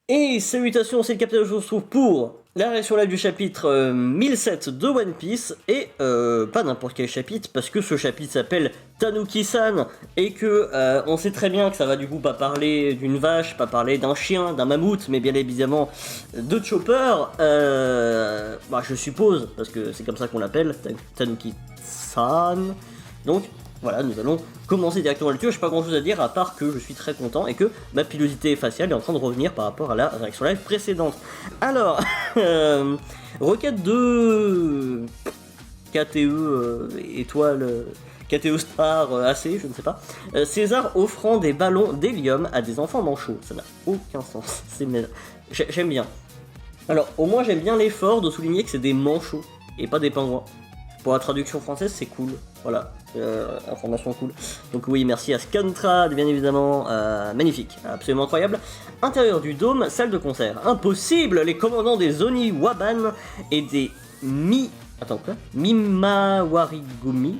Et salutations, c'est le Capitaine, je vous retrouve pour la réaction live du chapitre 1007 de One Piece, et pas n'importe quel chapitre, parce que ce chapitre s'appelle Tanuki-san, et que on sait très bien que ça va du coup pas parler d'une vache, pas parler d'un chien, d'un mammouth, mais bien évidemment de Chopper, bah, je suppose, parce que c'est comme ça qu'on l'appelle, Tanuki-san, donc... Voilà, nous allons commencer directement là-dessus. Je n'ai pas grand chose à dire à part que je suis très content et que ma pilosité faciale est en train de revenir par rapport à la réaction live précédente. Alors, requête de KTE étoile, KTE Star AC, je ne sais pas. César offrant des ballons d'hélium à des enfants manchots. Ça n'a aucun sens. J'aime bien. Alors, au moins, j'aime bien l'effort de souligner que c'est des manchots et pas des pingouins. Pour la traduction française, c'est cool. Voilà, information cool. Donc oui, merci à Scantrad, bien évidemment. Magnifique, absolument incroyable. Intérieur du dôme, salle de concert. Impossible, les commandants des Oni Waban et des Mimawarigumi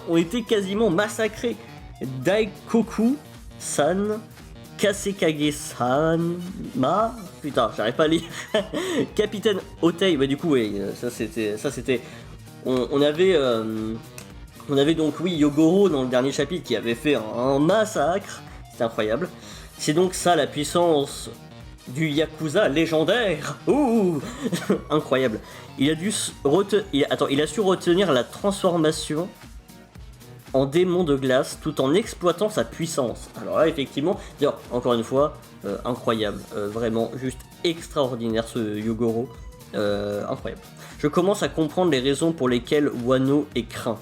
ont été quasiment massacrés. Daikoku-san, Kasekage-san, putain, j'arrive pas à lire. Capitaine Otei, bah du coup, oui, ça c'était. On avait donc, oui, Yogoro dans le dernier chapitre qui avait fait un massacre. C'était incroyable. C'est donc ça la puissance du Yakuza légendaire. Ouh incroyable. Il a su retenir la transformation en démon de glace tout en exploitant sa puissance. Alors là, effectivement, encore une fois, incroyable. Vraiment, juste extraordinaire ce Yogoro. Incroyable. Je commence à comprendre les raisons pour lesquelles Wano est craint.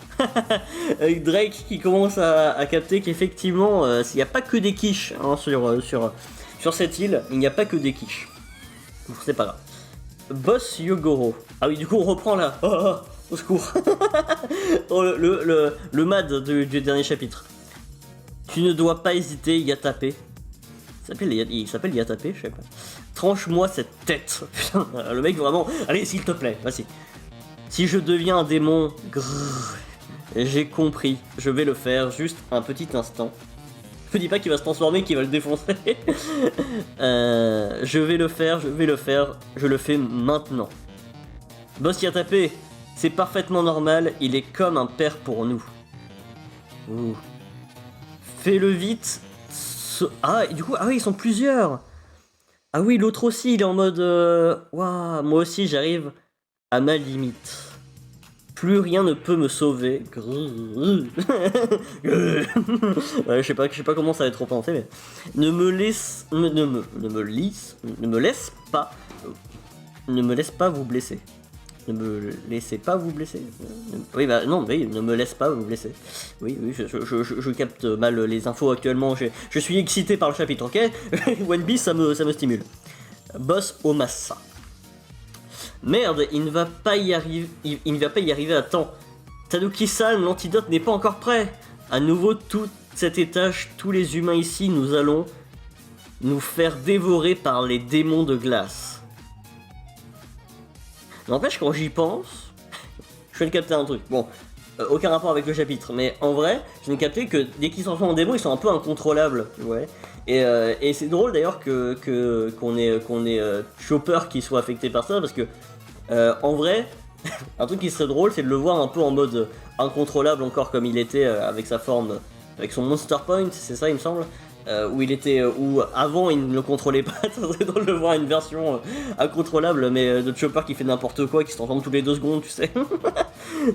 Avec Drake qui commence à capter qu'effectivement, il n'y a pas que des quiches hein, sur cette île, il n'y a pas que des quiches. C'est pas grave. Boss Yogoro. Ah oui, du coup, on reprend là. Au secours. Oh, le mad du dernier chapitre. Tu ne dois pas hésiter, Yatape. Il s'appelle Yatape, je sais pas. Tranche-moi cette tête. Putain, le mec vraiment. Allez, s'il te plaît, vas-y. Si je deviens un démon, j'ai compris. Je vais le faire juste un petit instant. Je dis pas qu'il va se transformer, qu'il va le défoncer. Je vais le faire. Je le fais maintenant. Boss Yatape, c'est parfaitement normal. Il est comme un père pour nous. Ouh. Fais-le vite. Ah, du coup, oui, ils sont plusieurs. Ah oui, l'autre aussi, il est en mode... Waouh, moi aussi, j'arrive à ma limite. Plus rien ne peut me sauver. Ouais, je sais pas comment ça va être représenté, mais... Ne me laisse pas vous blesser. Ne me laissez pas vous blesser. Oui, bah non, oui, ne me laisse pas vous blesser. Oui, je capte mal les infos actuellement. Je suis excité par le chapitre, ok. One Piece, ça me stimule. Boss Omassa. Merde, il ne va pas y arriver à temps. Tanuki-san, l'antidote n'est pas encore prêt. À nouveau, tout cet étage, tous les humains ici, nous allons nous faire dévorer par les démons de glace. N'empêche, quand j'y pense, je viens de capter un truc. Bon, aucun rapport avec le chapitre, mais en vrai, je viens de capter que dès qu'ils s'en font en démo, ils sont un peu incontrôlables, ouais. Et c'est drôle d'ailleurs qu'on ait Chopper qui soit affecté par ça, parce que en vrai, un truc qui serait drôle, c'est de le voir un peu en mode incontrôlable encore comme il était avec sa forme, avec son Monster Point, c'est ça il me semble. Où avant il ne le contrôlait pas. Ça serait drôle de voir une version incontrôlable mais de Chopper qui fait n'importe quoi, qui se transforme tous les 2 secondes, tu sais.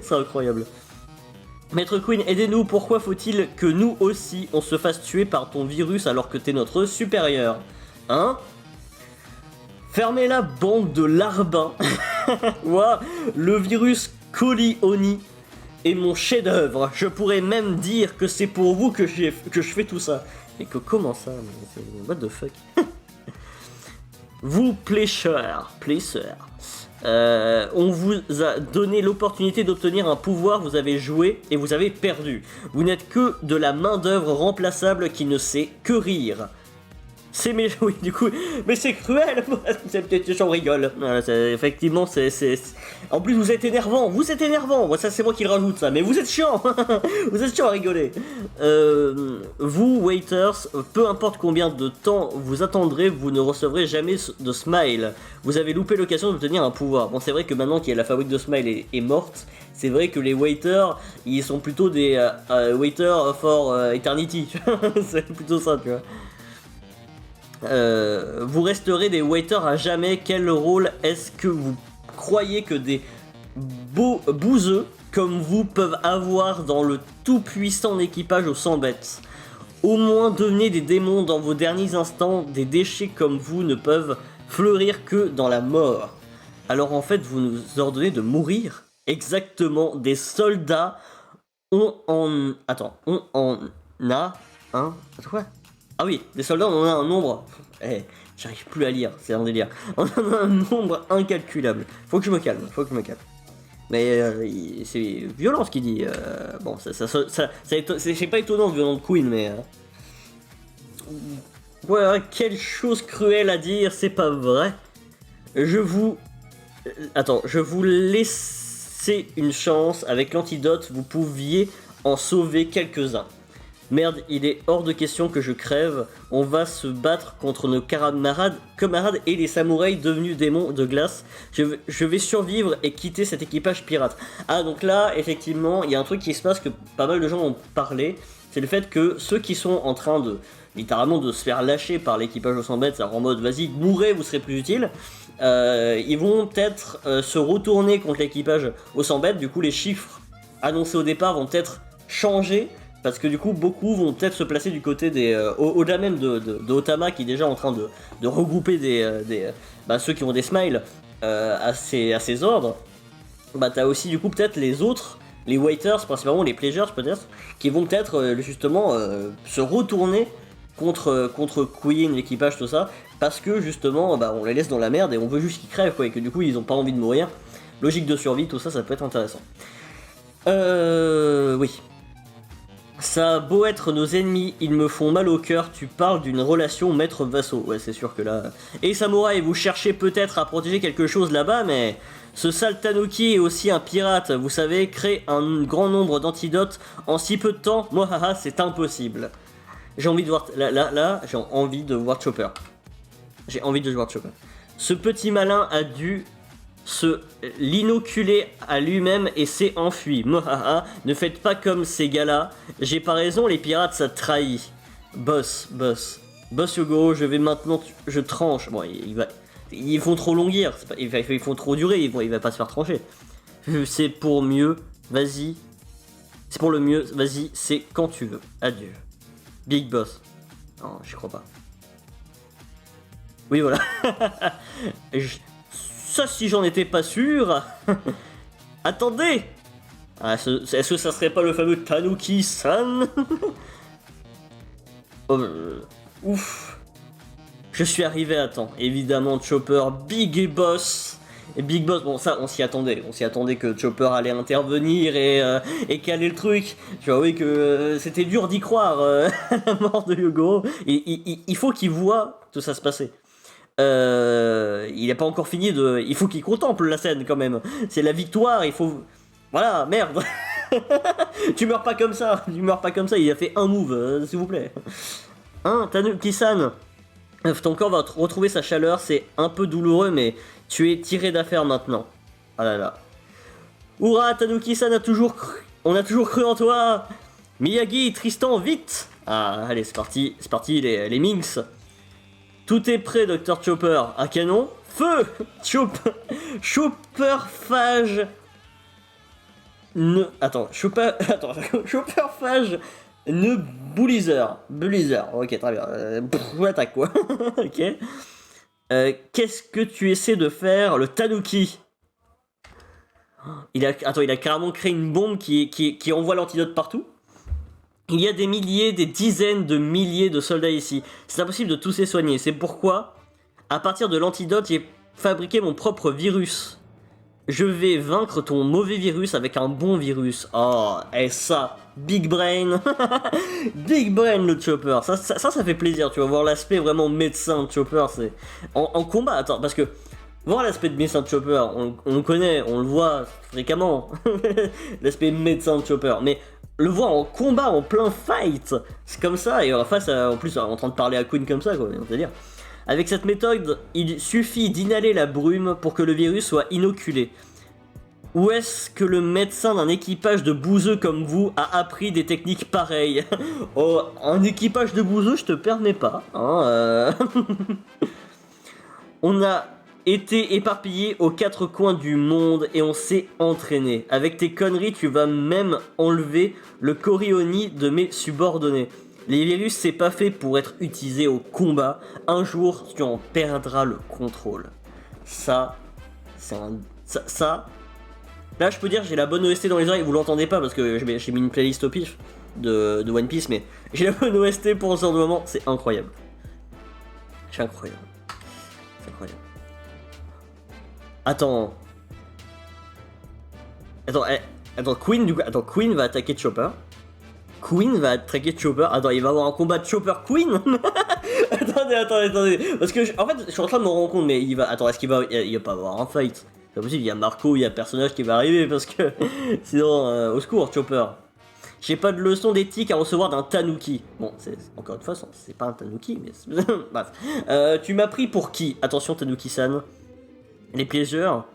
C'est incroyable. Maître Queen, aidez-nous, pourquoi faut-il que nous aussi on se fasse tuer par ton virus alors que t'es notre supérieur? Hein? Fermez la bande de larbins. Ouah, le virus Coli-Oni est mon chef-d'œuvre. Je pourrais même dire que c'est pour vous que je fais tout ça. Et que comment ça? What the fuck? Vous, Pleasure. On vous a donné l'opportunité d'obtenir un pouvoir, vous avez joué et vous avez perdu. Vous n'êtes que de la main-d'œuvre remplaçable qui ne sait que rire. C'est méchant, oui, du coup, mais c'est cruel, c'est peut-être j'en rigole. Voilà, effectivement, c'est... En plus, vous êtes énervant, Bon, ça, c'est moi qui le rajoute, ça, mais vous êtes chiant, vous êtes chiant à rigoler. Vous, waiters, peu importe combien de temps vous attendrez, vous ne recevrez jamais de smile. Vous avez loupé l'occasion d'obtenir un pouvoir. Bon, c'est vrai que maintenant que la fabrique de smile est morte, c'est vrai que les waiters, ils sont plutôt des waiters for eternity, c'est plutôt ça, tu vois. Vous resterez des waiters à jamais. Quel rôle est-ce que vous croyez que des bouseux comme vous peuvent avoir dans le tout-puissant équipage aux 100 bêtes? Au moins devenez des démons dans vos derniers instants. Des déchets comme vous ne peuvent fleurir que dans la mort. Alors en fait, vous nous ordonnez de mourir? Exactement, des soldats on en a un... Attends, quoi? Ah oui, des soldats, on en a un nombre... j'arrive plus à lire, c'est un délire. On en a un nombre incalculable. Faut que je me calme. Mais c'est violent ce qu'il dit. Bon, c'est pas étonnant venant de Queen, mais... Voilà, quelle chose cruelle à dire, c'est pas vrai. Je vous laissais une chance. Avec l'antidote, vous pouviez en sauver quelques-uns. Merde, il est hors de question que je crève. On va se battre contre nos camarades et les samouraïs devenus démons de glace. Je vais survivre et quitter cet équipage pirate. Ah, donc là, effectivement, il y a un truc qui se passe que pas mal de gens ont parlé. C'est le fait que ceux qui sont en train de, littéralement, de se faire lâcher par l'équipage aux 100 bêtes, en mode, vas-y, mourrez, vous serez plus utile. Ils vont peut-être se retourner contre l'équipage aux 100 bêtes. Du coup, les chiffres annoncés au départ vont peut-être changer. Parce que du coup, beaucoup vont peut-être se placer du côté des... au-delà même de Otama, qui est déjà en train de regrouper ceux qui ont des smiles à ses ordres. Bah t'as aussi du coup peut-être les autres, les waiters, principalement les pleasures peut-être, qui vont peut-être justement se retourner contre Queen, l'équipage, tout ça, parce que justement on les laisse dans la merde et on veut juste qu'ils crèvent, quoi, et que du coup ils ont pas envie de mourir. Logique de survie, tout ça, ça peut être intéressant. Oui. Ça a beau être nos ennemis, ils me font mal au cœur. Tu parles d'une relation maître-vassaux. Ouais, c'est sûr que là... Et samouraï, vous cherchez peut-être à protéger quelque chose là-bas, mais... Ce sale Tanuki est aussi un pirate, vous savez, créer un grand nombre d'antidotes en si peu de temps, moi haha, c'est impossible. J'ai envie de voir... Là, j'ai envie de voir Chopper. Ce petit malin a dû... l'inoculer à lui-même et s'est enfui. Mohaha, ne faites pas comme ces gars-là. J'ai pas raison, les pirates ça trahit. Boss Yogoro, je vais maintenant, je tranche. Bon, ils font trop longuir, ils font trop durer, il va pas se faire trancher. C'est pour mieux, vas-y. C'est pour le mieux, vas-y, c'est quand tu veux. Adieu. Big Boss. Non, j'y crois pas. Oui, voilà. Ça, si j'en étais pas sûr... Attendez, est-ce que ça serait pas le fameux Tanuki-san? Ouf. Je suis arrivé à temps. Évidemment, Chopper, Big Boss. Et Big Boss, bon ça, on s'y attendait. On s'y attendait que Chopper allait intervenir et caler le truc. Tu vois, oui, que c'était dur d'y croire, la mort de Yogoro. Il faut qu'il voit tout ça se passer. Il n'a pas encore fini de... Il faut qu'il contemple la scène quand même. C'est la victoire, il faut... Voilà, merde. Tu meurs pas comme ça, il a fait un move, s'il vous plaît. Hein, Tanuki-san, ton corps va retrouver sa chaleur, c'est un peu douloureux, mais tu es tiré d'affaire maintenant. Ah là là. Hurrah, Tanuki-san, on a toujours cru en toi. Miyagi, Tristan, vite. Ah, allez, c'est parti, les Minx. Tout est prêt, Dr Chopper. Un canon? Feu! Chopperphage. Chopperphage. Ne Blizzard. Ok, très bien. Attaque quoi. Ok. Qu'est-ce que tu essaies de faire, le Tanuki? Il a carrément créé une bombe qui envoie l'antidote partout. Il y a des milliers, des dizaines de milliers de soldats ici. C'est impossible de tous les soigner. C'est pourquoi, à partir de l'antidote, j'ai fabriqué mon propre virus. Je vais vaincre ton mauvais virus avec un bon virus. Oh, et ça, Big brain. Big brain le Chopper. Ça fait plaisir, tu vas voir l'aspect vraiment médecin de Chopper. C'est en combat, attends, parce que voir l'aspect de médecin de Chopper, on le connaît, on le voit fréquemment. L'aspect médecin de Chopper. Mais le voir en combat, en plein fight, c'est comme ça, et en face, en plus, en train de parler à Queen comme ça, quoi, on peut dire. Avec cette méthode, il suffit d'inhaler la brume pour que le virus soit inoculé. Où est-ce que le médecin d'un équipage de bouseux comme vous a appris des techniques pareilles? Oh, un équipage de bouseux, je te permets pas. Hein, On a été éparpillés aux quatre coins du monde et on s'est entraîné. Avec tes conneries, tu vas même enlever le Corioni de mes subordonnés. Les virus, c'est pas fait pour être utilisé au combat. Un jour, tu en perdras le contrôle. Ça, c'est un... Ça... Là, je peux dire, j'ai la bonne OST dans les oreilles. Vous l'entendez pas parce que j'ai mis une playlist au pif de One Piece, mais j'ai la bonne OST pour ce genre de moment. C'est incroyable. C'est incroyable. C'est incroyable. Attends, Queen, du coup, Queen va attaquer Chopper. Queen va attaquer Chopper. Attends, il va avoir un combat de Chopper Queen. attendez. Parce que, en fait, je suis en train de me rendre compte, mais il va. Attends, est-ce qu'il va. Il va pas avoir un fight? C'est pas possible, il y a Marco, il y a un personnage qui va arriver parce que. Sinon, au secours, Chopper. J'ai pas de leçon d'éthique à recevoir d'un Tanuki. Bon, encore une fois, c'est pas un Tanuki, mais. Bref. Tu m'as pris pour qui? Attention, Tanuki-san. Les piégeurs.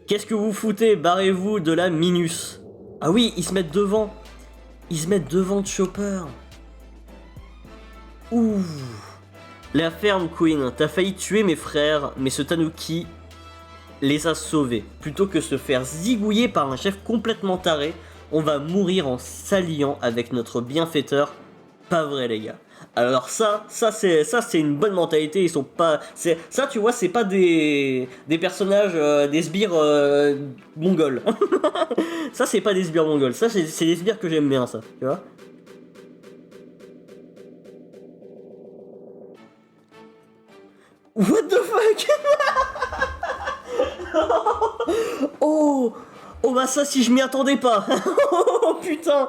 Qu'est-ce que vous foutez? Barrez-vous de la Minus. Ah oui, ils se mettent devant. Ils se mettent devant Chopper. Ouh. La ferme, Queen. T'as failli tuer mes frères, mais ce Tanuki les a sauvés. Plutôt que se faire zigouiller par un chef complètement taré, on va mourir en s'alliant avec notre bienfaiteur. Pas vrai, les gars. Alors ça c'est une bonne mentalité. Ils sont pas, ça tu vois, c'est pas des personnages, des sbires mongols. Ça c'est pas des sbires mongols. Ça c'est des sbires que j'aime bien, ça. Tu vois. What the fuck? Oh. Oh bah ça, si je m'y attendais pas. Oh putain.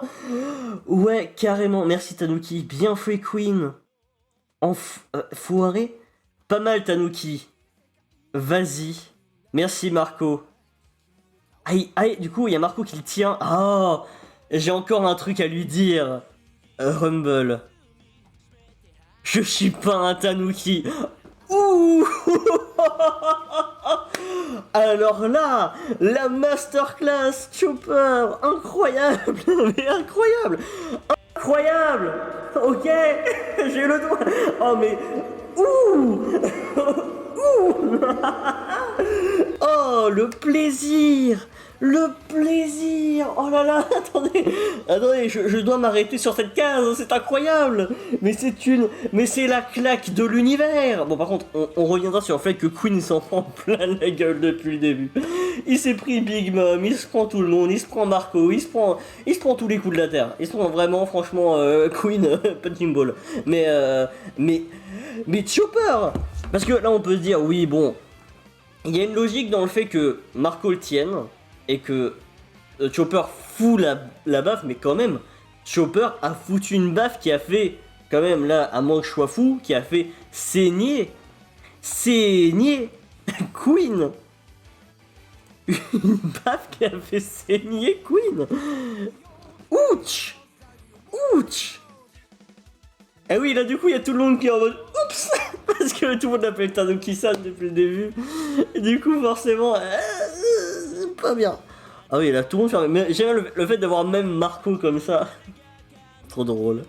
Ouais, carrément. Merci Tanuki. Bien fait Queen. Foiré. Pas mal Tanuki. Vas-y. Merci Marco. Aïe, du coup, il y a Marco qui le tient. Ah, j'ai encore un truc à lui dire. Rumble. Je suis pas un Tanuki. Ouh. Alors là, la masterclass Chopper, incroyable, mais incroyable, incroyable. Ok, j'ai le doigt. Oh mais, ouh, ouh. Oh le plaisir. Le plaisir. Oh là là, attendez, je dois m'arrêter sur cette case, c'est incroyable. Mais c'est la claque de l'univers. Bon, par contre, on reviendra sur le fait que Queen s'en prend plein la gueule depuis le début. Il s'est pris Big Mom, il se prend tout le monde, il se prend Marco, il se prend tous les coups de la terre. Il se prend vraiment, franchement, Queen, punching ball. Mais Chopper. Parce que là, on peut se dire, oui, bon, il y a une logique dans le fait que Marco le tienne. Et que Chopper fout la baffe, mais quand même, Chopper a foutu une baffe qui a fait, quand même là, à moins que je sois fou, qui a fait saigner Queen. Une baffe qui a fait saigner Queen. Ouch. Et oui, là du coup, il y a tout le monde qui est en mode oups. Parce que tout le monde l'appelle Tanuki-san depuis le début. Et du coup, forcément... pas bien. Ah oui, là tout le monde fait. Mais j'aime le fait d'avoir même Marco comme ça. Trop drôle.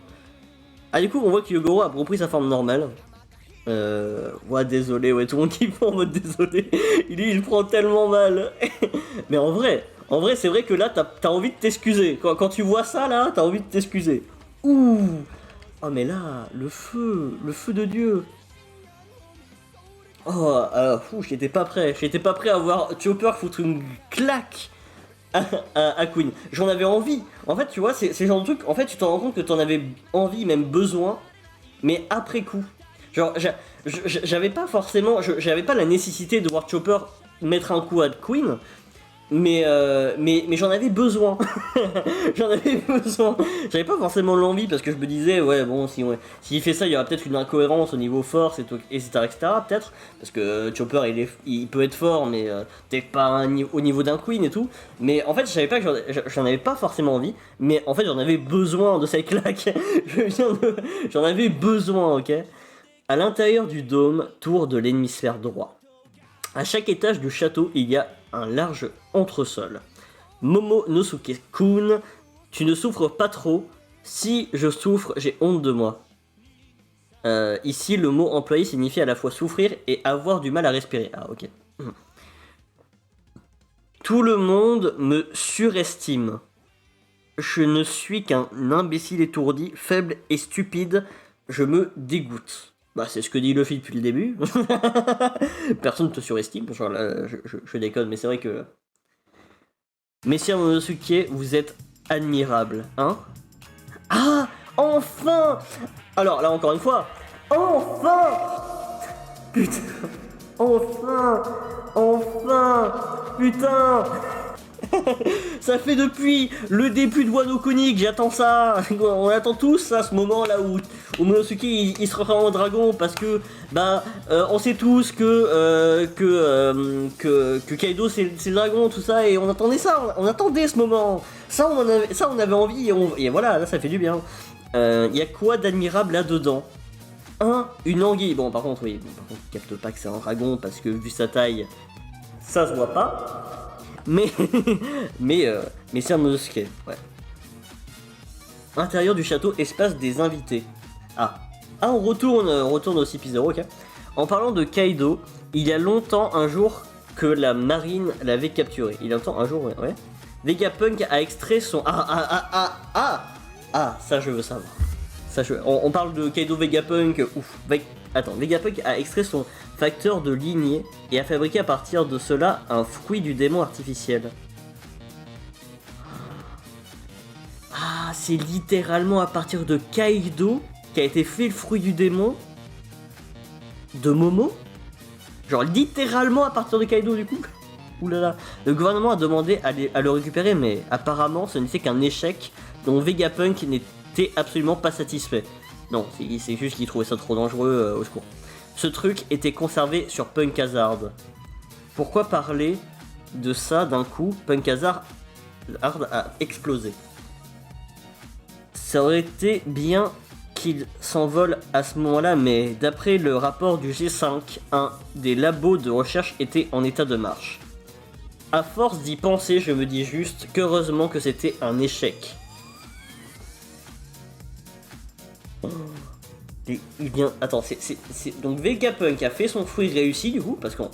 Ah, du coup, on voit que Yogoro a repris sa forme normale. Ouais, désolé, ouais, tout le monde qui fait en mode désolé. Il prend tellement mal. Mais en vrai, c'est vrai que là, t'as envie de t'excuser. Quand tu vois ça, là, t'as envie de t'excuser. Ouh. Oh, mais là, le feu de Dieu. Oh, j'étais pas prêt. À voir Chopper foutre une claque à Queen. J'en avais envie. En fait, tu vois, c'est le genre de truc. En fait, tu te rends compte que t'en avais envie, même besoin, mais après coup. Genre, j'avais pas forcément. J'avais pas la nécessité de voir Chopper mettre un coup à Queen, mais j'en avais besoin. J'en avais besoin. J'avais pas forcément l'envie parce que je me disais, ouais, bon, si s'il fait ça, il y aura peut-être une incohérence au niveau force, et tout, etc., etc., peut-être. Parce que Chopper, il peut être fort, mais peut-être pas au niveau d'un Queen et tout. Mais en fait, je savais pas que j'en avais pas forcément envie, mais en fait, j'en avais besoin de cette claque. J'en avais besoin, ok? À l'intérieur du dôme, tour de l'hémisphère droit. À chaque étage du château, il y a un large entresol. Momonosuke-kun, tu ne souffres pas trop. Si je souffre, j'ai honte de moi. Ici, le mot employé signifie à la fois souffrir et avoir du mal à respirer. Ah, ok. Tout le monde me surestime. Je ne suis qu'un imbécile étourdi, faible et stupide. Je me dégoûte. Bah, c'est ce que dit Luffy depuis le début. Personne ne te surestime. Genre, là, je déconne, mais c'est vrai que. Messire Momonosuke, vous êtes admirable, hein? Ah! Enfin! Alors, là, encore une fois. Enfin! Putain! Enfin! Enfin! Putain! Ça fait depuis le début de Wano Kuni que j'attends ça. On attend tous ça, ce moment là où Momonosuke il se transforme en dragon parce que on sait tous que Kaido c'est le dragon, tout ça, et on attendait ça, on attendait ce moment. Ça on avait envie, et voilà, là ça fait du bien. Y a quoi d'admirable là-dedans? Une anguille. Bon, par contre, oui, capte pas que c'est un dragon parce que vu sa taille, ça se voit pas. Mais c'est un Momonosuke, ouais. Intérieur du château, espace des invités. On retourne aussi P0, ok. En parlant de Kaido, il y a longtemps un jour que la marine l'avait capturé. Il y a longtemps un jour, ouais. Vegapunk a extrait son... ça je veux savoir. On parle de Kaido Vegapunk, ouf. Attends, Vegapunk a extrait son facteur de lignée et a fabriqué à partir de cela un fruit du démon artificiel. Ah, c'est littéralement à partir de Kaido qu'a été fait le fruit du démon de Momo? Genre littéralement à partir de Kaido du coup? Oulala. Le gouvernement a demandé à le récupérer, mais apparemment ce n'était qu'un échec dont Vegapunk n'était absolument pas satisfait. Non, c'est juste qu'il trouvait ça trop dangereux, au secours. Ce truc était conservé sur Punk Hazard. Pourquoi parler de ça d'un coup? Punk Hazard a explosé. Ça aurait été bien qu'il s'envole à ce moment-là, mais d'après le rapport du G5, un des labos de recherche était en état de marche. À force d'y penser, je me dis juste qu'heureusement que c'était un échec. Attends, donc Vegapunk a fait son fruit réussi du coup, parce qu'eux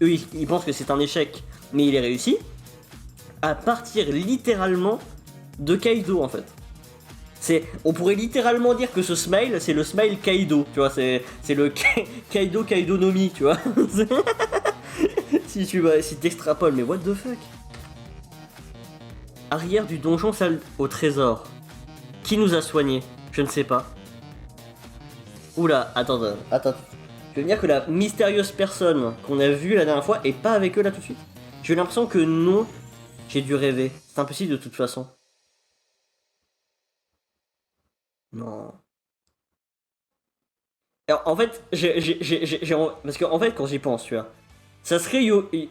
ils pensent que c'est un échec, mais il est réussi, à partir littéralement de Kaido en fait. On pourrait littéralement dire que ce smile, c'est le smile Kaido, tu vois, c'est le Kaido Nomi, tu vois. si t'extrapoles, mais what the fuck. Arrière du donjon salle au trésor. Qui nous a soignés? Je ne sais pas. Oula, attends. Je veux dire que la mystérieuse personne qu'on a vue la dernière fois est pas avec eux là tout de suite. J'ai l'impression que non, j'ai dû rêver. C'est impossible de toute façon. Non. Alors, en fait, parce qu'en fait, quand j'y pense, tu vois, ça serait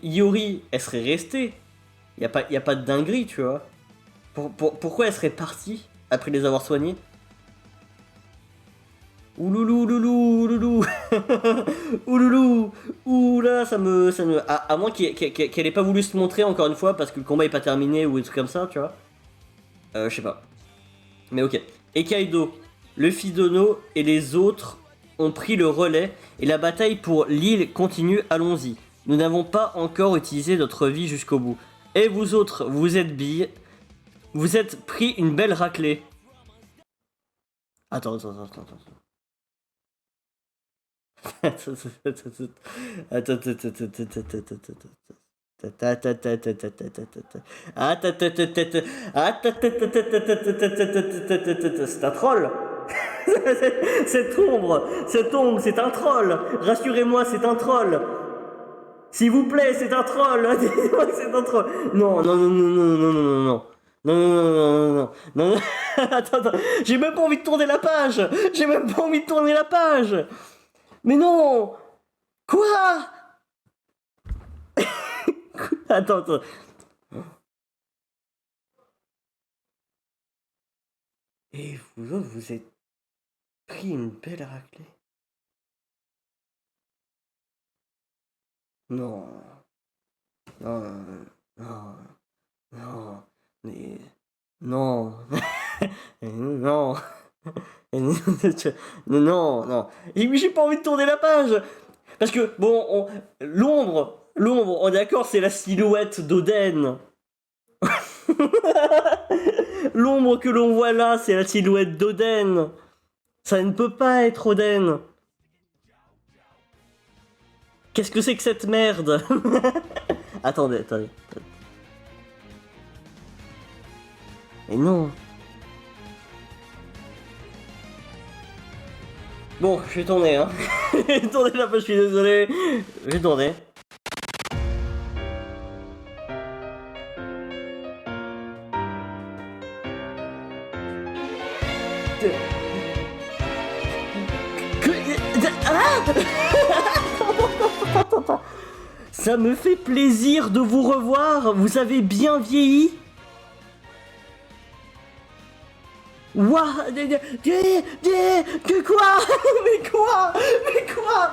Yori, elle serait restée. Y a pas de dinguerie, tu vois. Pourquoi elle serait partie après les avoir soignés? Ouloulou, ouloulou, ouloulou, oula, ça me, à moins qu'elle ait pas voulu se montrer encore une fois parce que le combat est pas terminé ou des trucs comme ça, tu vois. Je sais pas. Mais ok. Et Kaido, Luffy Dono et les autres ont pris le relais et la bataille pour l'île continue, allons-y. Nous n'avons pas encore utilisé notre vie jusqu'au bout. Et vous autres, vous êtes billes, vous êtes pris une belle raclée. Attends. C'est un troll. Cette ombre, c'est un troll. Rassurez-moi, c'est un troll. S'il vous plaît, c'est un troll. Dites-moi que c'est un troll. Non, non, non, non, non, non, non, non, non. Non, non, non, non, non, non, non. Attends, attends. J'ai même pas envie de tourner la page. J'ai même pas envie de tourner la page. Mais non. Quoi? Attends, attends. Et vous autres, vous êtes pris une belle raclée. Non. Non. Non. Non. Mais... Non. Non. Non, non. Et j'ai pas envie de tourner la page. Parce que, bon, l'ombre, on est d'accord, c'est la silhouette d'Oden. L'ombre que l'on voit là, c'est la silhouette d'Oden. Ça ne peut pas être Oden. Qu'est-ce que c'est que cette merde? Attendez, attendez. Mais non. Bon, je vais tourner, hein. Je vais tourner la page, je suis désolé. Je vais tourner. Ça me fait plaisir de vous revoir, vous avez bien vieilli. Ouah, que quoi? Mais quoi? Mais quoi?